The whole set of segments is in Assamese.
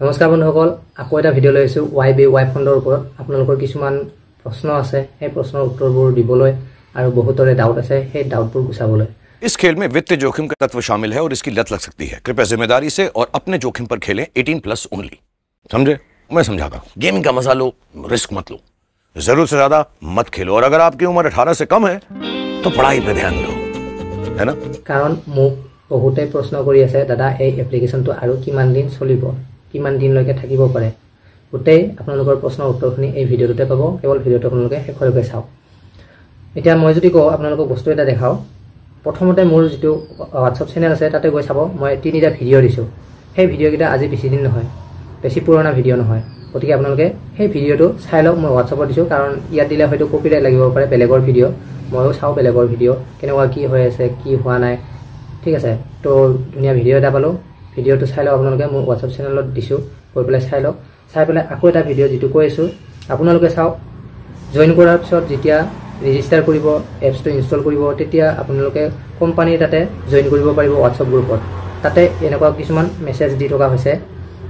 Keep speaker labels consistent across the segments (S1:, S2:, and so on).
S1: নমস্কাৰ বন্ধুসকল, আকৌ এটা ভিডিঅ' লৈ আহিছোঁ YBY ফণ্ডৰ ওপৰত। আপোনালোকৰ কিছুমান প্ৰশ্ন আছে, সেই প্ৰশ্নৰ উত্তৰবোৰ দিবলৈ আৰু বহুতৰে ডাউট আছে, সেই ডাউটবোৰ গুচাবলৈ।
S2: इस खेल में वित्तीय जोखिम का तत्व शामिल है और इसकी लत लग सकती है। कृपया जिम्मेदारी से और अपने जोखिम पर खेलें। 18+ ओनली। समझे? मैं समझाता हूँ। गेमिंग का मजा लो, रिस्क मत लो, जरूरत से ज्यादा मत खेलो, और अगर आपकी उम्र 18 से कम है तो पढ़ाई पे ध्यान दो, है ना?
S1: कारण মোক বহুতে প্ৰশ্ন কৰি আছে, দাদা এই এপ্লিকেশ্যনটো আৰু কিমান দিন চলিব, কিমান দিনলৈকে থাকিব পাৰে। গোটেই আপোনালোকৰ প্ৰশ্নৰ উত্তৰখিনি এই ভিডিঅ'টোতে পাব। কেৱল ভিডিঅ'টো আপোনালোকে শেষলৈকে চাওক। এতিয়া মই যদি কওঁ আপোনালোকক বস্তু এটা দেখাওঁ, প্ৰথমতে মোৰ যিটো হোৱাটছআপ চেনেল আছে তাতে গৈ চাব। মই 3টা ভিডিঅ' দিছোঁ। সেই ভিডিঅ'কেইটা আজি বেছি দিন নহয়, বেছি পুৰণা ভিডিঅ' নহয়। গতিকে আপোনালোকে সেই ভিডিঅ'টো চাই লওক। মই হোৱাটছআপত দিছোঁ, কাৰণ ইয়াত দিলে হয়তো কপিৰাইট লাগিব পাৰে বেলেগৰ ভিডিঅ'। ময়ো চাওঁ বেলেগৰ ভিডিঅ' কেনেকুৱা কি হৈ আছে, কি হোৱা নাই। ঠিক আছে, তো ধুনীয়া ভিডিঅ' এটা পালোঁ। ভিডিঅ'টো চাই লওক আপোনালোকে। মোৰ হোৱাটছআপ চেনেলত দিছোঁ, গৈ পেলাই চাই লওক। চাই পেলাই আকৌ এটা ভিডিঅ' যিটো কৈ আছোঁ আপোনালোকে চাওক। জইন কৰাৰ পিছত যেতিয়া ৰেজিষ্টাৰ কৰিব, এপছটো ইনষ্টল কৰিব, তেতিয়া আপোনালোকে কোম্পানীৰ তাতে জইন কৰিব পাৰিব হোৱাটছআপ গ্ৰুপত। তাতে এনেকুৱা কিছুমান মেছেজ দি থকা হৈছে,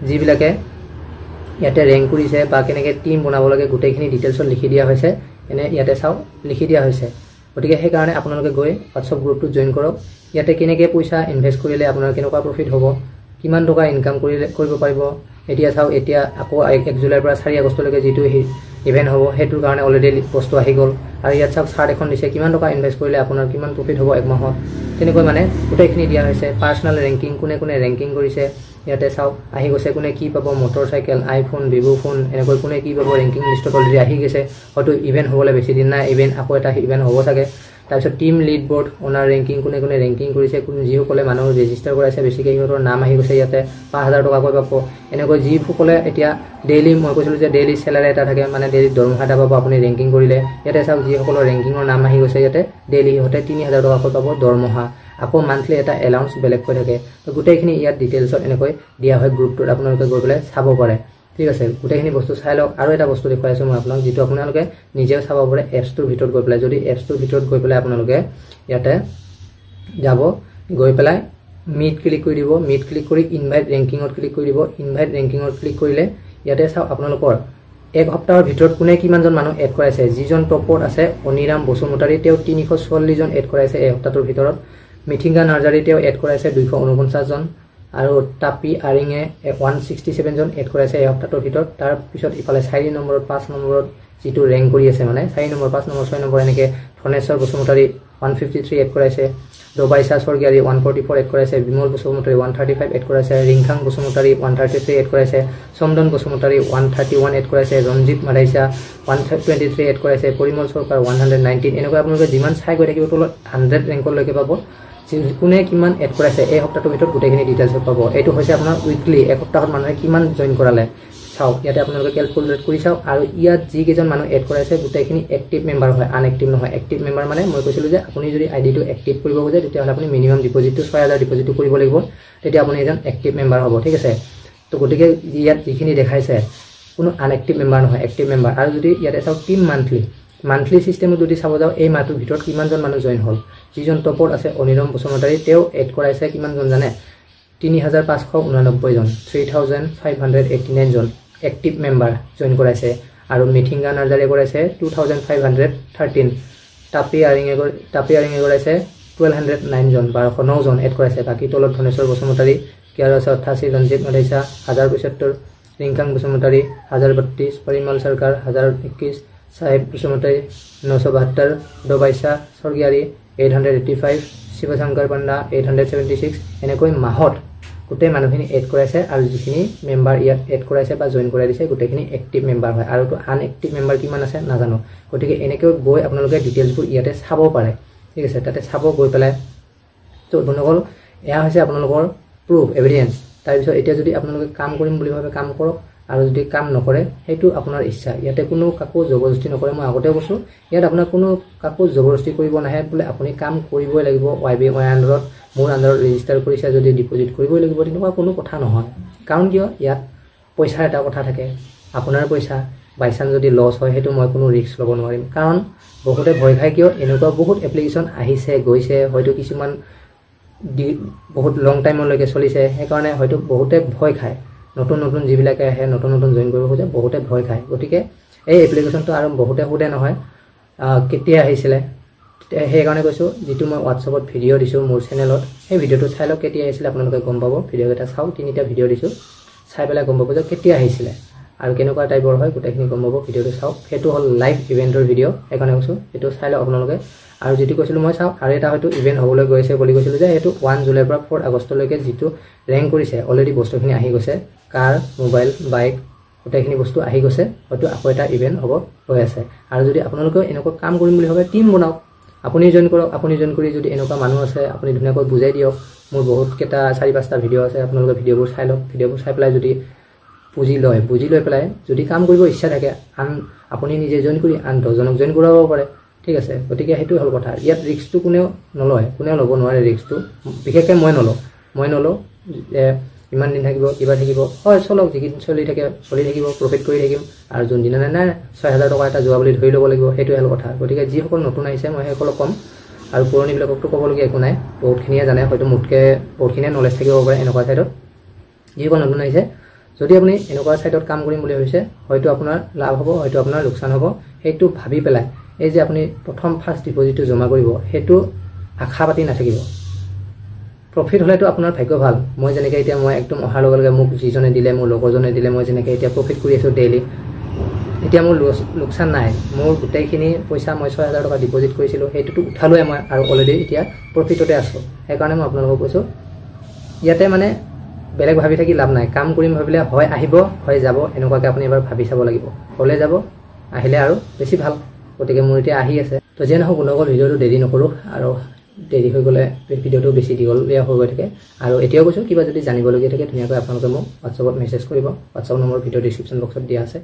S1: যিবিলাকে ইয়াতে ৰেংক কৰিছে বা কেনেকৈ টিম বনাব লাগে গোটেইখিনি ডিটেইলছত লিখি দিয়া হৈছে। এনে ইয়াতে চাওক, লিখি দিয়া হৈছে। গতিকে সেইকাৰণে আপোনালোকে গৈ হোৱাটছআপ গ্ৰুপটোত জইন কৰক। ইয়াতে কেনেকৈ পইচা ইনভেষ্ট কৰিলে আপোনাৰ কেনেকুৱা প্ৰফিট হ'ব, কিমান টকা ইনকাম কৰিব পাৰিব। এতিয়া চাওক, এতিয়া আকৌ 1 জুলাইৰ পৰা 4 আগষ্টলৈকে যিটো ইভেণ্ট হ'ব, সেইটোৰ কাৰণে অলৰেডি বস্তু আহি গ'ল। আৰু ইয়াত চাওক চাৰ্ট এখন দিছে, কিমান টকা ইনভেষ্ট কৰিলে আপোনাৰ কিমান প্ৰফিট হ'ব 1 মাহত। তেনেকৈ মানে গোটেইখিনি দিয়া হৈছে। পাৰ্চনেল ৰেংকিং, কোনে কোনে ৰেংকিং কৰিছে ইয়াতে চাওক আহি গৈছে। কোনে কি পাব, motor cycle, iPhone, Vivo phone, এনেকৈ কোনে কি পাব ৰেংকিং লিষ্টত অলৰেডি আহি গৈছে। হয়তো ইভেণ্ট হ'বলৈ বেছি দিন নাই, আকৌ এটা ইভেণ্ট হ'ব চাগে। তাৰপিছত টিম লিড বৰ্ড, অনাৰ ৰেংকিং, কোনে কোনে ৰেংকিং কৰিছে, যিসকলে মানুহ ৰেজিষ্টাৰ কৰাইছে বেছিকৈ সিহঁতৰ নাম আহি গৈছে। ইয়াতে 5000 টকাকৈ পাব। এনেকৈ যিসকলে এতিয়া ডেইলি, মই কৈছিলোঁ যে ডেইলি চেলাৰী এটা থাকে, মানে ডেইলি দৰমহা এটা পাব আপুনি ৰেংকিং কৰিলে। ইয়াতে চাওক যিসকলৰ ৰেংকিঙৰ নাম আহি গৈছে, ইয়াতে ডেইলি সিহঁতে 3000 টকাকৈ পাব দৰমহা। আকৌ মান্থলি এটা এলাউন্স বেলেগকৈ থাকে। তো গোটেইখিনি ইয়াত ডিটেইলছত এনেকৈ দিয়া হয় গ্ৰুপটোত, আপোনালোকে গৈ পেলাই চাব পাৰে। ঠিক আছে, গোটেইখিনি বস্তু চাই লওক। আৰু এটা বস্তু দেখুৱাই আছোঁ মই আপোনাক, যিটো আপোনালোকে নিজেও চাব পাৰে এপছটোৰ ভিতৰত গৈ পেলাই। যদি এপছটোৰ ভিতৰত গৈ পেলাই আপোনালোকে ইয়াতে যাব, গৈ পেলাই মিট ক্লিক কৰি দিব। মিট ক্লিক কৰি ইনভাইট ৰেংকিঙত ক্লিক কৰি দিব। ইনভাইট ৰেংকিঙত ক্লিক কৰিলে ইয়াতে চাওক আপোনালোকৰ 1 সপ্তাহৰ ভিতৰত কোনে কিমানজন মানুহ এড কৰাইছে। যিজন টপত আছে অনিৰাম বসুমতাৰী, তেওঁ 344 জন এড কৰাইছে এই সপ্তাহটোৰ ভিতৰত। মিথিংগা নাৰ্জাৰী তেওঁ এড কৰাইছে 249 জন। আৰু টাপি আৰিঙে 167 জন এড কৰাইছে এই সপ্তাহটোৰ ভিতৰত। তাৰপিছত ইফালে 4 নম্বৰত 5 নম্বৰত যিটো ৰেংক কৰি আছে, মানে 4 নম্বৰ 5 নম্বৰ 6 নম্বৰ এনেকৈ ধনেশ্বৰ বসুমতাৰী 153 এড কৰাইছে। দবাইছা স্বৰ্গীয়াৰী 144 এড কৰাইছে। বিমল বসুমতাৰী 135 এড কৰাইছে। ৰিংখাং বসুমতাৰী 133 এড কৰাইছে। চন্দন বসুমতাৰী 131 এড কৰাইছে। ৰঞ্জিত মাধাইছা 123 এড কৰাইছে। পৰিমল চৰকাৰ 119। এনেকৈ আপোনালোকে যিমান চাই গৈ থাকিব তলত 100 ৰেংকলৈকে পাব। কোনে কিমান এড কৰাইছে এই সপ্তাহটোৰ ভিতৰত গোটেইখিনি ডিটেইলছত পাব। এইটো হৈছে আপোনাৰ উইকলি, 1 সপ্তাহত মানুহে কিমান জইন কৰালে চাওক। ইয়াতে আপোনালোকে কেলকুলেট কৰি চাওক। আৰু ইয়াত যিকেইজন মানুহ এড কৰাইছে গোটেইখিনি এক্টিভ মেম্বাৰ হয়, আনএক্টিভ নহয়। এক্টিভ মেম্বাৰ মানে মই কৈছিলোঁ যে আপুনি যদি আইডিটো এক্টিভ কৰিব খোজে, তেতিয়াহ'লে আপুনি মিনিমাম ডিপজিটটো 6000 ডিপজিটটো কৰিব লাগিব, তেতিয়া আপুনি এজন এক্টিভ মেম্বাৰ হ'ব। ঠিক আছে, তো গতিকে ইয়াত যিখিনি দেখাইছে কোনো আনএক্টিভ মেম্বাৰ নহয়, এক্টিভ মেম্বাৰ। আৰু যদি ইয়াতে চাওক টিম মান্থলি চিষ্টেমত যদি চাব যাওঁ, এই মাহটোৰ ভিতৰত কিমানজন মানুহ জইন হ'ল। যিজন টপত আছে অনিৰম বসুমতাৰী, তেওঁ এড কৰাইছে কিমানজন জানে, 3589 জন, 3589 জন এক্টিভ মেম্বাৰ জইন কৰাইছে। আৰু মিথিংগা নাৰ্জাৰীয়ে কৰাইছে 2513। টাপি আৰিঙে কৰাইছে 1209 জন, 1209 জন এড কৰাইছে। বাকী তলত ধনেশ্বৰ বসুমতাৰী 1188, ৰঞ্জিত মাধাইছা 1075, ৰিংখাং বসুমতাৰী 1032, পৰিমল চৰকাৰ 1021, সাহেব বসুমতাৰী 972, দবাইছা স্বৰ্গীয়াৰী 885, শিৱশংকৰ পাণ্ডা 876। এনেকৈ মাহত গোটেই মানুহখিনি এড কৰাইছে। আৰু যিখিনি মেম্বাৰ ইয়াত এড কৰাইছে বা জইন কৰাই দিছে গোটেইখিনি এক্টিভ মেম্বাৰ হয়। আৰু আনএক্টিভ মেম্বাৰ কিমান আছে নাজানো। গতিকে এনেকৈ গৈ আপোনালোকে ডিটেইলছবোৰ ইয়াতে চাব পাৰে। ঠিক আছে, তাতে চাব গৈ পেলাই। তো বন্ধুসকল, এয়া হৈছে আপোনালোকৰ প্ৰুফ, এভিডেঞ্চ। তাৰপিছত এতিয়া যদি আপোনালোকে কাম কৰিম বুলি ভাবে কাম কৰক, আৰু যদি কাম নকৰে সেইটো আপোনাৰ ইচ্ছা। ইয়াতে কোনো কাকো জবৰদস্তি নকৰে। মই আগতে কৈছোঁ, ইয়াত আপোনাৰ কোনো কাকো জবৰদস্তি কৰিব নাহে বোলে আপুনি কাম কৰিবই লাগিব। YBY আণ্ডাৰত, মোৰ আণ্ডাৰত ৰেজিষ্টাৰ কৰিছে যদি ডিপজিট কৰিবই লাগিব, তেনেকুৱা কোনো কথা নহয়। কাৰণ কিয়, ইয়াত পইচাৰ এটা কথা থাকে। আপোনাৰ পইচা বাইচান্স যদি লছ হয়, সেইটো মই কোনো ৰিস্ক ল'ব নোৱাৰিম। কাৰণ বহুতে ভয় খায়, কিয় এনেকুৱা বহুত এপ্লিকেশ্যন আহিছে গৈছে, হয়তো কিছুমান বহুত লং টাইমলৈকে চলিছে, সেইকাৰণে হয়তো বহুতে ভয় খায়। নতুন নতুন যিবিলাকে আহে নতুন নতুন জইন কৰিব খোজে বহুতে ভয় খায় গতিকে এই এপ্লিকেশ্যনটো আৰু বহুতে সোধে নহয় কেতিয়া আহিছিলে সেইকাৰণে কৈছোঁ যিটো মই হোৱাটছআপত ভিডিঅ' দিছোঁ মোৰ চেনেলত সেই ভিডিঅ'টো চাই লওক কেতিয়া আহিছিলে আপোনালোকে গম পাব ভিডিঅ'কেইটা চাওক 3টা ভিডিঅ' দিছোঁ চাই পেলাই গম পাব যে কেতিয়া আহিছিলে আৰু কেনেকুৱা টাইপৰ হয় গোটেইখিনি গম পাব ভিডিঅ'টো চাওক সেইটো হ'ল লাইভ ইভেণ্টৰ ভিডিঅ' সেইকাৰণে কৈছোঁ সেইটো চাই লওক আপোনালোকে আৰু যিটো কৈছিলোঁ মই চাওক আৰু এটা হয়তো ইভেণ্ট হ'বলৈ গৈছে বুলি কৈছিলোঁ যে সেইটো 1 জুলাইৰ পৰা 4 আগষ্টলৈকে যিটো ৰেংক কৰিছে অলৰেডি বস্তুখিনি আহি গৈছে কাৰ মোবাইল বাইক গোটেইখিনি বস্তু আহি গৈছে হয়তো আকৌ এটা ইভেণ্ট হ'ব হৈ আছে আৰু যদি আপোনালোকে এনেকুৱা কাম কৰিম বুলি ভাবে টিম বনাওক আপুনি জইন কৰক আপুনি জইন কৰি যদি এনেকুৱা মানুহ আছে আপুনি ধুনীয়াকৈ বুজাই দিয়ক মোৰ বহুত কেইটা 4-5টা ভিডিঅ' আছে আপোনালোকে ভিডিঅ'বোৰ চাই লওক ভিডিঅ'বোৰ চাই পেলাই যদি বুজি লৈ পেলাই যদি কাম কৰিব ইচ্ছা থাকে আপুনি নিজে জইন কৰি আন 10জনক জইন কৰাব পাৰে ঠিক আছে গতিকে সেইটো হ'ল কথা ইয়াত ৰিস্কটো কোনেও ল'ব নোৱাৰে ৰিস্কটো বিশেষকৈ মই নলওঁ যে ইমান দিন থাকিব কিবা থাকিব হয় চলক যিকেইদিন চলি থাকিব প্ৰফিট কৰি থাকিম আৰু যোনদিনা নাই 6000 টকা এটা যোৱা বুলি ধৰি ল'ব লাগিব সেইটোৱে হ'ল কথা গতিকে যিসকল নতুন আহিছে মই সেইসকলক ক'ম আৰু পুৰণিবিলাককতো ক'বলগীয়া একো নাই বহুতখিনিয়ে জানে হয়তো মোতকৈ বহুতখিনিয়ে নলেজ থাকিব পাৰে এনেকুৱা ছাইডত যিসকল নতুন আহিছে যদি আপুনি এনেকুৱা ছাইডত কাম কৰিম বুলি ভাবিছে হয়তো আপোনাৰ লাভ হ'ব হয়তো আপোনাৰ লোকচান হ'ব সেইটো ভাবি পেলাই এই যে আপুনি প্ৰথম ফাৰ্ষ্ট ডিপজিটটো জমা কৰিব সেইটো আশা পাতি নাথাকিব প্ৰফিট হ'লেতো আপোনাৰ ভাগ্য ভাল মই যেনেকৈ এতিয়া মই একদম অহাৰ লগে লগে মোক যিজনে দিলে মোৰ লগৰজনে দিলে মই যেনেকৈ এতিয়া প্ৰফিট কৰি আছোঁ ডেইলি এতিয়া মোৰ লোকচান নাই মোৰ গোটেইখিনি পইচা মই 6000 টকা ডিপজিট কৰিছিলোঁ সেইটোতো উঠালোৱে মই আৰু অলৰেডি এতিয়া প্ৰফিটতে আছোঁ সেইকাৰণে মই আপোনালোকক কৈছোঁ ইয়াতে মানে বেলেগ ভাবি থাকি লাভ নাই কাম কৰিম ভাবিলে হয় আহিব হয় যাব এনেকুৱাকৈ আপুনি এবাৰ ভাবি চাব লাগিব হ'লে যাব আহিলে আৰু বেছি ভাল গতিকে মোৰ এতিয়া আহি আছে তো যে নহওক বন্ধুসকল ভিডিঅ'টো দেৰি নকৰোঁ আৰু দেৰি হৈ গ'লে ভিডিঅ'টো বেছি দীঘলীয়া হৈ গৈ থাকে আৰু এতিয়াও কৈছোঁ কিবা যদি জানিবলগীয়া থাকে ধুনীয়াকৈ আপোনালোকে মোক হোৱাটছআপত মেছেজ কৰিব হোৱাটছআপ নম্বৰ ভিডিঅ' ডিছক্ৰিপশ্যন বক্সত দিয়া আছে